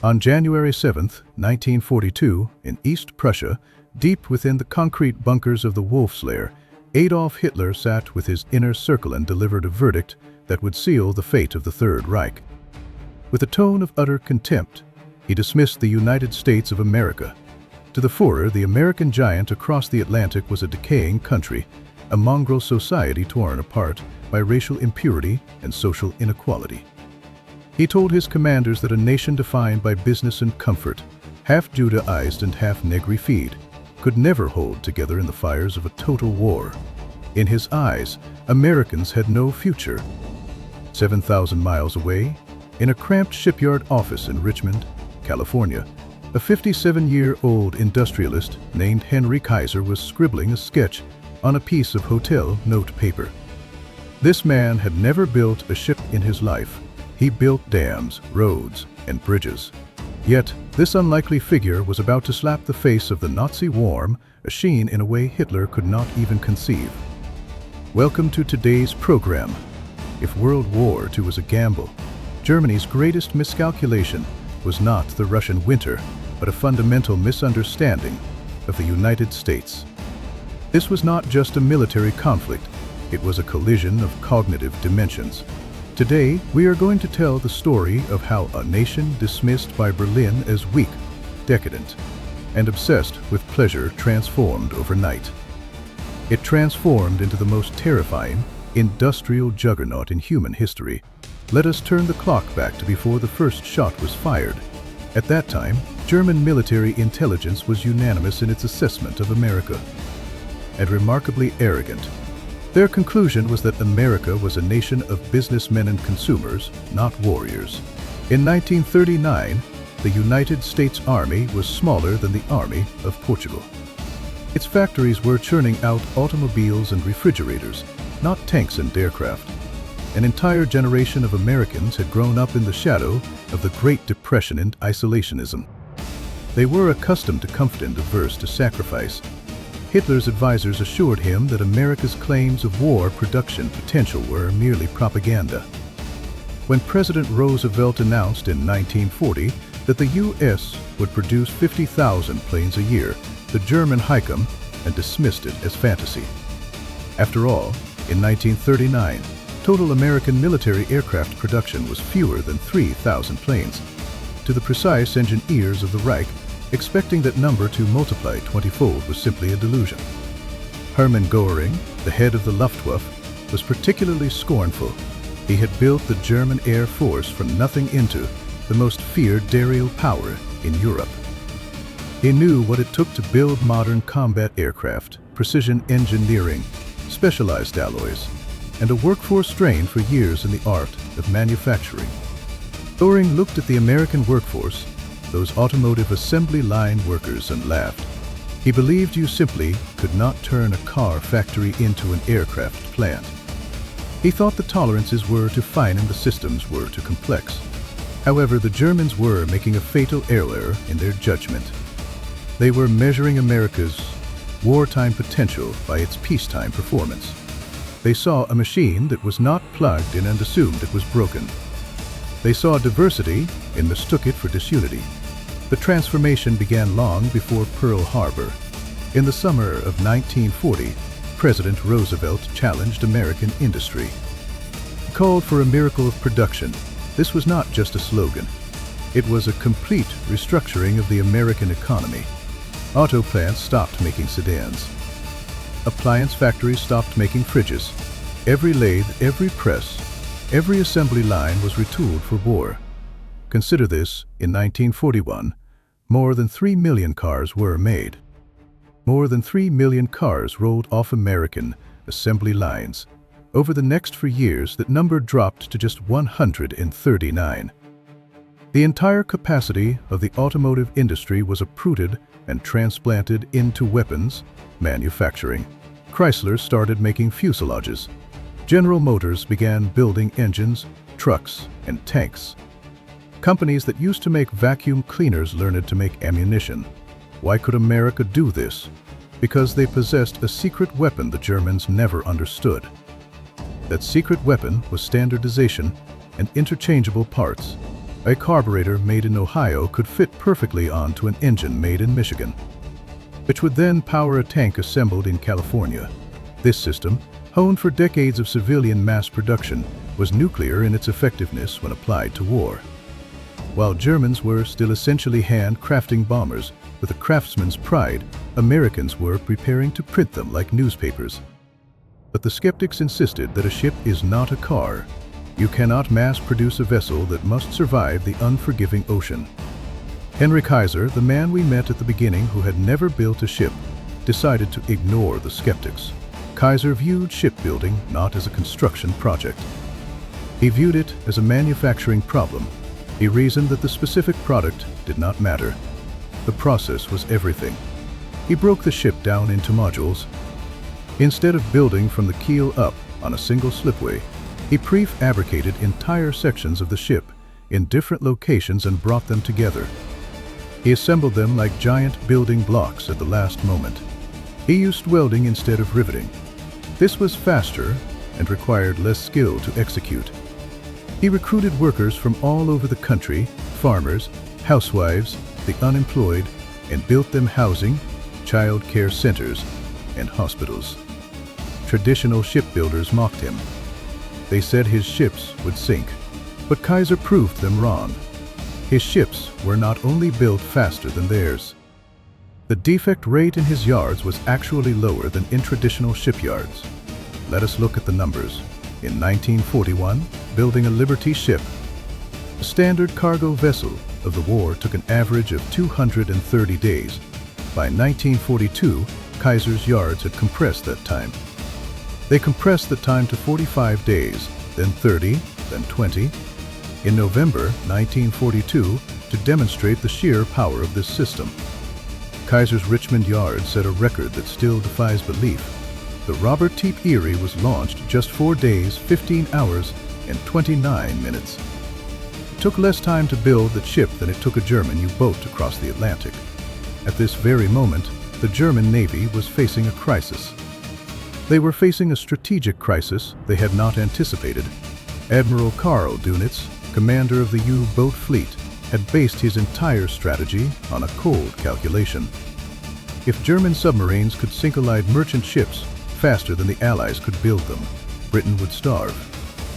On January 7, 1942, in East Prussia, deep within the concrete bunkers of the Lair, Adolf Hitler sat with his inner circle and delivered a verdict that would seal the fate of the Third Reich. With a tone of utter contempt, he dismissed the United States of America. To the Führer, the American giant across the Atlantic was a decaying country, a mongrel society torn apart by racial impurity and social inequality. He told his commanders that a nation defined by business and comfort, half Judaized and half negrified, could never hold together in the fires of a total war. In his eyes, Americans had no future. 7,000 miles away, in a cramped shipyard office in Richmond, California, a 57-year-old industrialist named Henry Kaiser was scribbling a sketch on a piece of hotel note paper. This man had never built a ship in his life. He built dams, roads, and bridges. Yet, this unlikely figure was about to slap the face of the Nazi warm machine in a way Hitler could not even conceive. Welcome to today's program. If World War II was a gamble, Germany's greatest miscalculation was not the Russian winter, but a fundamental misunderstanding of the United States. This was not just a military conflict, it was a collision of cognitive dimensions. Today, we are going to tell the story of how a nation dismissed by Berlin as weak, decadent, and obsessed with pleasure transformed overnight. It transformed into the most terrifying, industrial juggernaut in human history. Let us turn the clock back to before the first shot was fired. At that time, German military intelligence was unanimous in its assessment of America, and remarkably arrogant. Their conclusion was that America was a nation of businessmen and consumers, not warriors. In 1939, the United States Army was smaller than the Army of Portugal. Its factories were churning out automobiles and refrigerators, not tanks and aircraft. An entire generation of Americans had grown up in the shadow of the Great Depression and isolationism. They were accustomed to comfort and averse to sacrifice. Hitler's advisors assured him that America's claims of war production potential were merely propaganda. When President Roosevelt announced in 1940 that the U.S. would produce 50,000 planes a year, the German hiked him and dismissed it as fantasy. After all, in 1939, total American military aircraft production was fewer than 3,000 planes. To the precise engineers of the Reich, expecting that number to multiply 20-fold was simply a delusion. Hermann Göring, the head of the Luftwaffe, was particularly scornful. He had built the German Air Force from nothing into the most feared aerial power in Europe. He knew what it took to build modern combat aircraft, precision engineering, specialized alloys, and a workforce trained for years in the art of manufacturing. Göring looked at the American workforce, those automotive assembly line workers, and laughed. He believed you simply could not turn a car factory into an aircraft plant. He thought the tolerances were too fine and the systems were too complex. However, the Germans were making a fatal error in their judgment. They were measuring America's wartime potential by its peacetime performance. They saw a machine that was not plugged in and assumed it was broken. They saw diversity and mistook it for disunity. The transformation began long before Pearl Harbor. In the summer of 1940, President Roosevelt challenged American industry. He called for a miracle of production. This was not just a slogan. It was a complete restructuring of the American economy. Auto plants stopped making sedans. Appliance factories stopped making fridges. Every lathe, every press, every assembly line was retooled for war. Consider this, in 1941, more than 3 million cars were made. More than 3 million cars rolled off American assembly lines. Over the next 4 years, that number dropped to just 139. The entire capacity of the automotive industry was uprooted and transplanted into weapons manufacturing. Chrysler started making fuselages. General Motors began building engines, trucks, and tanks. Companies that used to make vacuum cleaners learned to make ammunition. Why could America do this? Because they possessed a secret weapon the Germans never understood. That secret weapon was standardization and interchangeable parts. A carburetor made in Ohio could fit perfectly onto an engine made in Michigan, which would then power a tank assembled in California. This system, honed for decades of civilian mass production, was nuclear in its effectiveness when applied to war. While Germans were still essentially hand-crafting bombers with a craftsman's pride, Americans were preparing to print them like newspapers. But the skeptics insisted that a ship is not a car. You cannot mass-produce a vessel that must survive the unforgiving ocean. Henry Kaiser, the man we met at the beginning who had never built a ship, decided to ignore the skeptics. Kaiser viewed shipbuilding not as a construction project. He viewed it as a manufacturing problem. He reasoned that the specific product did not matter. The process was everything. He broke the ship down into modules. Instead of building from the keel up on a single slipway, he prefabricated entire sections of the ship in different locations and brought them together. He assembled them like giant building blocks at the last moment. He used welding instead of riveting. This was faster and required less skill to execute. He recruited workers from all over the country, farmers, housewives, the unemployed, and built them housing, child care centers, and hospitals. Traditional shipbuilders mocked him. They said his ships would sink, but Kaiser proved them wrong. His ships were not only built faster than theirs. The defect rate in his yards was actually lower than in traditional shipyards. Let us look at the numbers. In 1941, building a Liberty ship, a standard cargo vessel of the war, took an average of 230 days. By 1942, Kaiser's yards had compressed that time. They compressed the time to 45 days, then 30, then 20. In November 1942, to demonstrate the sheer power of this system, Kaiser's Richmond Yard set a record that still defies belief. The Robert T. Peary was launched just 4 days, 15 hours, and 29 minutes. It took less time to build that ship than it took a German U-boat to cross the Atlantic. At this very moment, the German Navy was facing a crisis. They were facing a strategic crisis they had not anticipated. Admiral Karl Dönitz, commander of the U-boat fleet, had based his entire strategy on a cold calculation. If German submarines could sink Allied merchant ships faster than the Allies could build them, Britain would starve.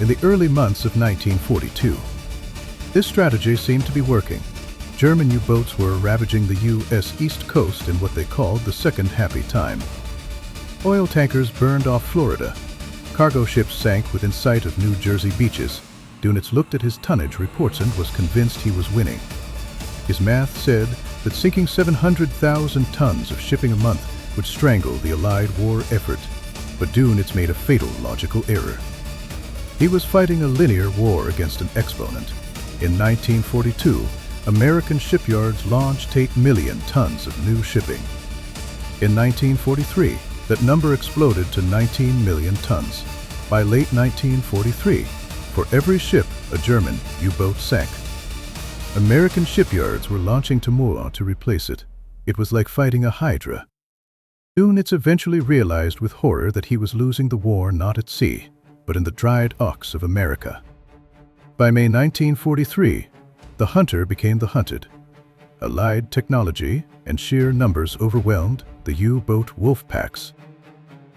In the early months of 1942, this strategy seemed to be working. German U-boats were ravaging the U.S. East Coast in what they called the Second Happy Time. Oil tankers burned off Florida. Cargo ships sank within sight of New Jersey beaches. Dönitz looked at his tonnage reports and was convinced he was winning. His math said that sinking 700,000 tons of shipping a month would strangle the Allied war effort. But Dönitz made a fatal logical error. He was fighting a linear war against an exponent. In 1942, American shipyards launched 8 million tons of new shipping. In 1943, that number exploded to 19 million tons. By late 1943, for every ship a German U-boat sank, American shipyards were launching to more to replace it. It was like fighting a hydra. Dönitz eventually realized with horror that he was losing the war not at sea, but in the dried ox of America. By May 1943, the hunter became the hunted. Allied technology and sheer numbers overwhelmed the U-boat wolf packs.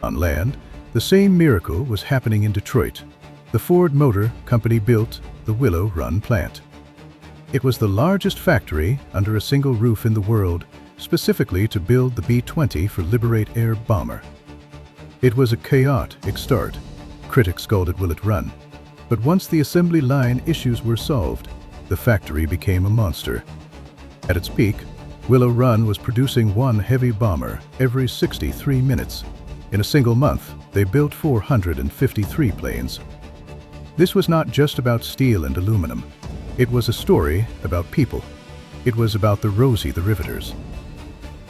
On land, the same miracle was happening in Detroit. The Ford Motor Company built the Willow Run plant. It was the largest factory under a single roof in the world, specifically to build the B-20 for Liberate Air bomber. It was a chaotic start. Critics called it "Will it run?" But once the assembly line issues were solved, the factory became a monster. At its peak, Willow Run was producing one heavy bomber every 63 minutes. In a single month, they built 453 planes. This was not just about steel and aluminum. It was a story about people. It was about the Rosie the Riveters.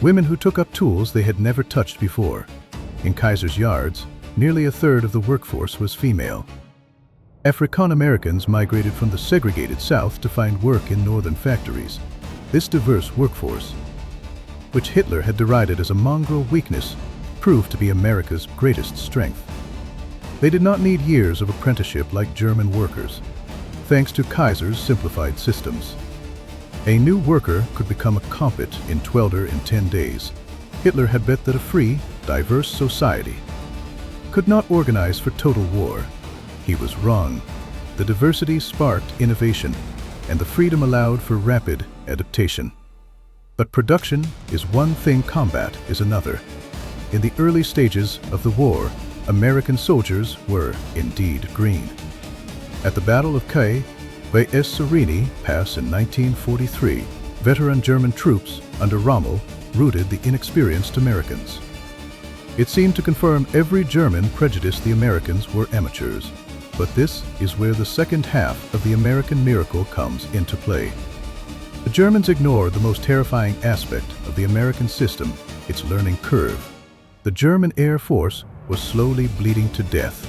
Women who took up tools they had never touched before. In Kaiser's yards, nearly a third of the workforce was female. African Americans migrated from the segregated South to find work in northern factories. This diverse workforce, which Hitler had derided as a mongrel weakness, proved to be America's greatest strength. They did not need years of apprenticeship like German workers. thanks to Kaiser's simplified systems. A new worker could become a competent welder in 10 days. Hitler had bet that a free, diverse society could not organize for total war. He was wrong. The diversity sparked innovation, and the freedom allowed for rapid adaptation. But production is one thing, combat is another. In the early stages of the war, American soldiers were indeed green. At the Battle of Quai Serini Pass in 1943, veteran German troops under Rommel routed the inexperienced Americans. It seemed to confirm every German prejudice: the Americans were amateurs. But this is where the second half of the American miracle comes into play. The Germans ignored the most terrifying aspect of the American system, its learning curve. The German Air Force was slowly bleeding to death.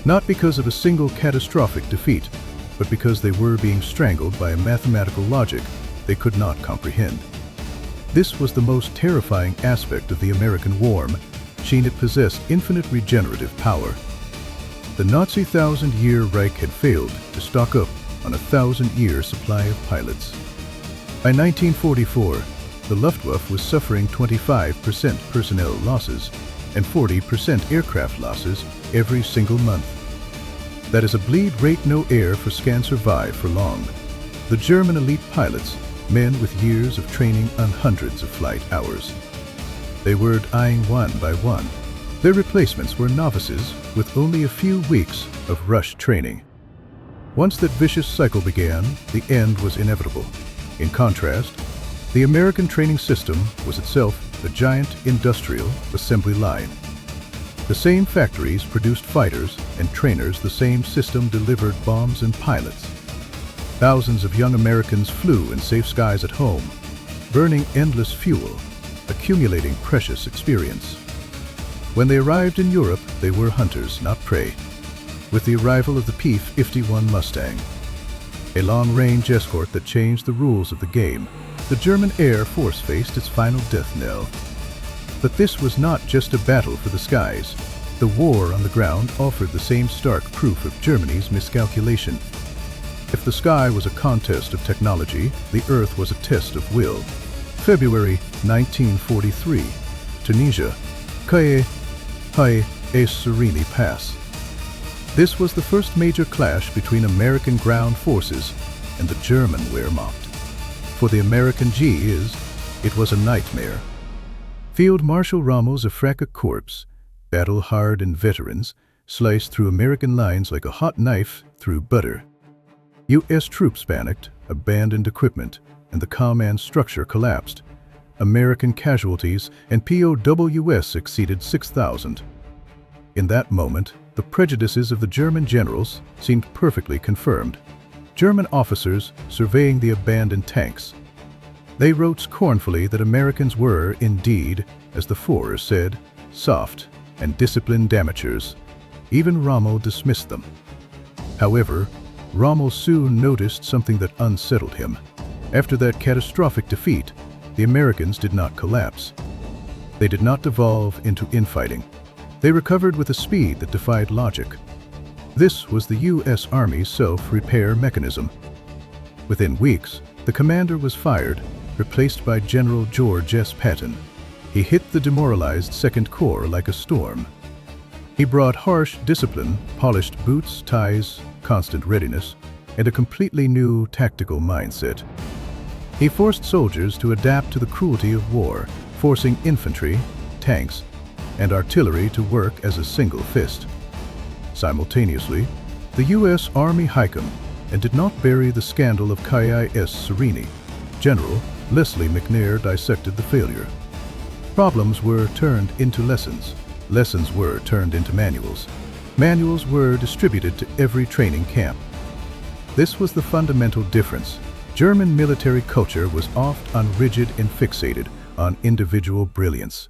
Not because of a single catastrophic defeat, but because they were being strangled by a mathematical logic they could not comprehend. This was the most terrifying aspect of the American war machine. It possessed infinite regenerative power. The Nazi 1,000-year Reich had failed to stock up on a 1,000-year supply of pilots. By 1944, the Luftwaffe was suffering 25% personnel losses and 40% aircraft losses every single month. That is a bleed rate. No air force can survive for long. The German elite pilots, men with years of training and hundreds of flight hours, they were dying one by one. Their replacements were novices with only a few weeks of rush training. Once that vicious cycle began, the end was inevitable. In contrast, the American training system was itself a giant industrial assembly line. The same factories produced fighters and trainers. The same system delivered bombs and pilots. Thousands of young Americans flew in safe skies at home, burning endless fuel, accumulating precious experience. When they arrived in Europe, they were hunters, not prey. With the arrival of the P-51 Mustang, a long-range escort that changed the rules of the game, the German Air Force faced its final death knell. But this was not just a battle for the skies. The war on the ground offered the same stark proof of Germany's miscalculation. If the sky was a contest of technology, the earth was a test of will. February 1943, Tunisia, Quai Serini Pass. This was the first major clash between American ground forces and the German Wehrmacht. For the American GIs, it was a nightmare. Field Marshal Rommel's Afrika Corps, battle-hardened veterans, sliced through American lines like a hot knife through butter. U.S. troops panicked, abandoned equipment, and the command structure collapsed. American casualties and POWs exceeded 6,000. In that moment, the prejudices of the German generals seemed perfectly confirmed. German officers surveying the abandoned tanks, they wrote scornfully that Americans were, indeed, as the Führer said, soft and disciplined amateurs. Even Rommel dismissed them. However, Rommel soon noticed something that unsettled him. After that catastrophic defeat, the Americans did not collapse. They did not devolve into infighting. They recovered with a speed that defied logic. This was the U.S. Army's self-repair mechanism. Within weeks, the commander was fired, replaced by General George S. Patton. He hit the demoralized Second Corps like a storm. He brought harsh discipline, polished boots, ties, constant readiness, and a completely new tactical mindset. He forced soldiers to adapt to the cruelty of war, forcing infantry, tanks, and artillery to work as a single fist. Simultaneously, the U.S. Army hiked and did not bury the scandal of Quai Serini. General Leslie McNair dissected the failure. Problems were turned into lessons. Lessons were turned into manuals. Manuals were distributed to every training camp. This was the fundamental difference. German military culture was often rigid and fixated on individual brilliance.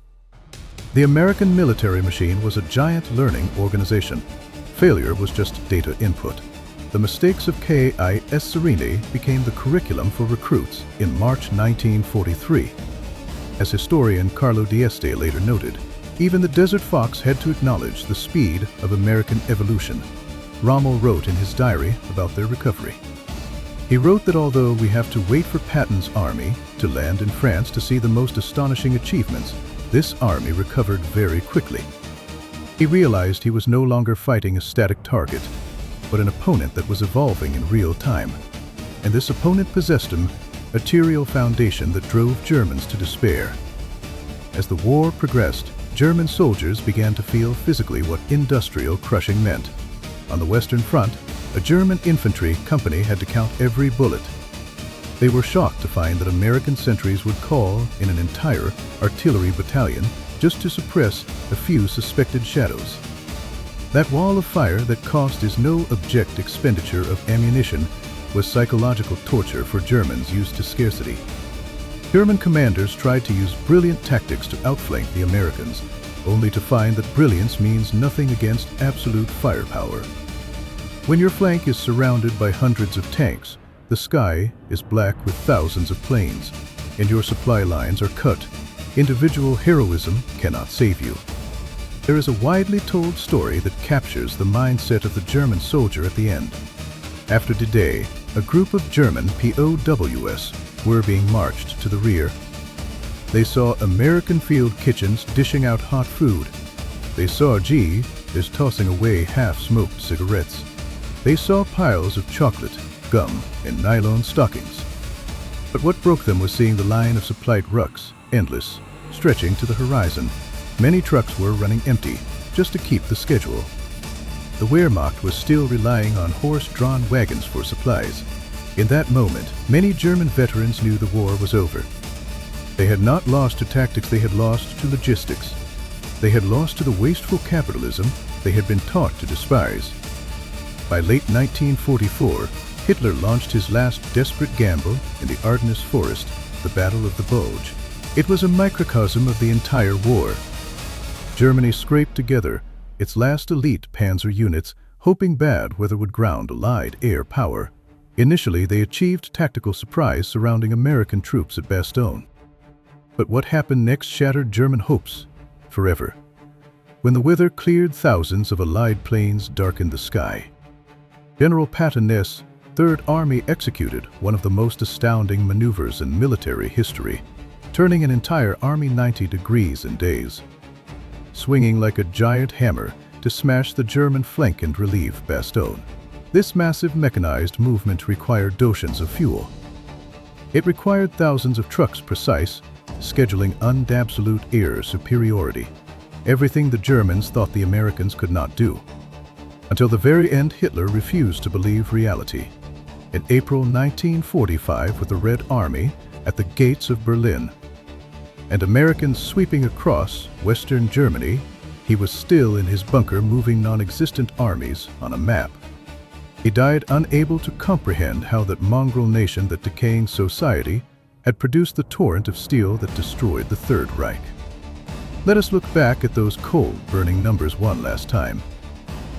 The American military machine was a giant learning organization. Failure was just data input. The mistakes of Quai Serini became the curriculum for recruits in March 1943. As historian Carlo D'Este later noted, even the Desert Fox had to acknowledge the speed of American evolution. Rommel wrote in his diary about their recovery. He wrote that although we have to wait for Patton's army to land in France to see the most astonishing achievements, this army recovered very quickly. He realized he was no longer fighting a static target, but an opponent that was evolving in real time. And this opponent possessed a material foundation that drove Germans to despair. As the war progressed, German soldiers began to feel physically what industrial crushing meant. On the Western Front, a German infantry company had to count every bullet. They were shocked to find that American sentries would call in an entire artillery battalion just to suppress a few suspected shadows. That wall of fire that cost is no abject expenditure of ammunition was psychological torture for Germans used to scarcity. German commanders tried to use brilliant tactics to outflank the Americans, only to find that brilliance means nothing against absolute firepower. When your flank is surrounded by hundreds of tanks, the sky is black with thousands of planes, and your supply lines are cut, individual heroism cannot save you. There is a widely told story that captures the mindset of the German soldier at the end. After D-Day, a group of German POWs were being marched to the rear. They saw American field kitchens dishing out hot food. They saw G's tossing away half-smoked cigarettes. They saw piles of chocolate, gum, and nylon stockings. But what broke them was seeing the line of supplied rucks, endless, stretching to the horizon. Many trucks were running empty, just to keep the schedule. The Wehrmacht was still relying on horse-drawn wagons for supplies. In that moment, many German veterans knew the war was over. They had not lost to tactics, they had lost to logistics. They had lost to the wasteful capitalism they had been taught to despise. By late 1944, Hitler launched his last desperate gamble in the Ardennes forest, the Battle of the Bulge. It was a microcosm of the entire war. Germany scraped together its last elite panzer units, hoping bad weather would ground Allied air power. Initially, they achieved tactical surprise surrounding American troops at Bastogne. But what happened next shattered German hopes forever. When the weather cleared, thousands of Allied planes darkened the sky. General Patton's Third Army executed one of the most astounding maneuvers in military history, turning an entire army 90 degrees in days, swinging like a giant hammer to smash the German flank and relieve Bastogne. This massive mechanized movement required oceans of fuel. It required thousands of trucks, precise scheduling, and absolute air superiority. Everything the Germans thought the Americans could not do. Until the very end, Hitler refused to believe reality. In April 1945, with the Red Army at the gates of Berlin and Americans sweeping across Western Germany, he was still in his bunker moving non-existent armies on a map. He died unable to comprehend how that mongrel nation, that decaying society, had produced the torrent of steel that destroyed the Third Reich. Let us look back at those cold, burning numbers one last time.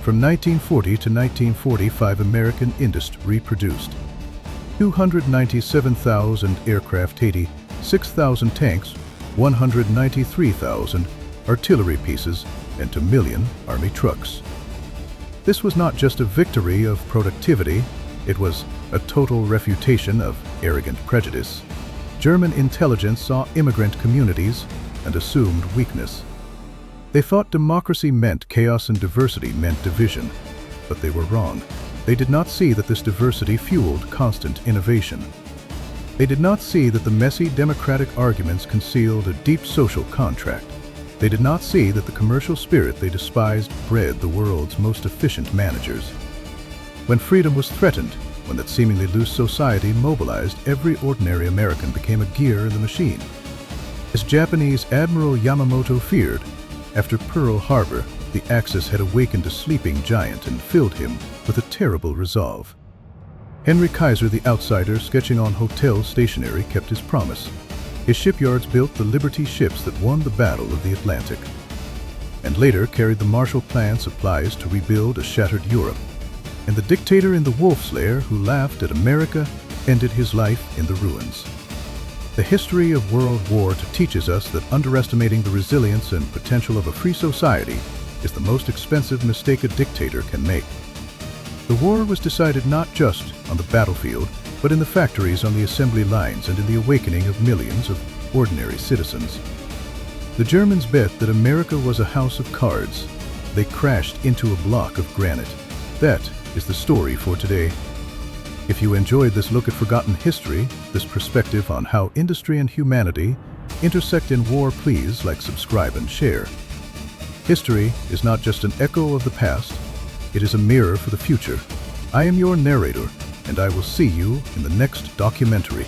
From 1940 to 1945, American industry produced 297,000 aircraft, 86,000 tanks, 193,000 artillery pieces, and 2 million army trucks. This was not just a victory of productivity, it was a total refutation of arrogant prejudice. German intelligence saw immigrant communities and assumed weakness. They thought democracy meant chaos and diversity meant division, but they were wrong. They did not see that this diversity fueled constant innovation. They did not see that the messy democratic arguments concealed a deep social contract. They did not see that the commercial spirit they despised bred the world's most efficient managers. When freedom was threatened, when that seemingly loose society mobilized, every ordinary American became a gear in the machine. As Japanese Admiral Yamamoto feared, after Pearl Harbor, the Axis had awakened a sleeping giant and filled him with a terrible resolve. Henry Kaiser, the outsider sketching on hotel stationery, kept his promise. His shipyards built the Liberty ships that won the Battle of the Atlantic, and later carried the Marshall Plan supplies to rebuild a shattered Europe. And the dictator in the wolf's lair who laughed at America ended his life in the ruins. The history of World War II teaches us that underestimating the resilience and potential of a free society is the most expensive mistake a dictator can make. The war was decided not just on the battlefield, but in the factories, on the assembly lines, and in the awakening of millions of ordinary citizens. The Germans bet that America was a house of cards. They crashed into a block of granite. That is the story for today. If you enjoyed this look at forgotten history, this perspective on how industry and humanity intersect in war, please like, subscribe, and share. History is not just an echo of the past, it is a mirror for the future. I am your narrator, and I will see you in the next documentary.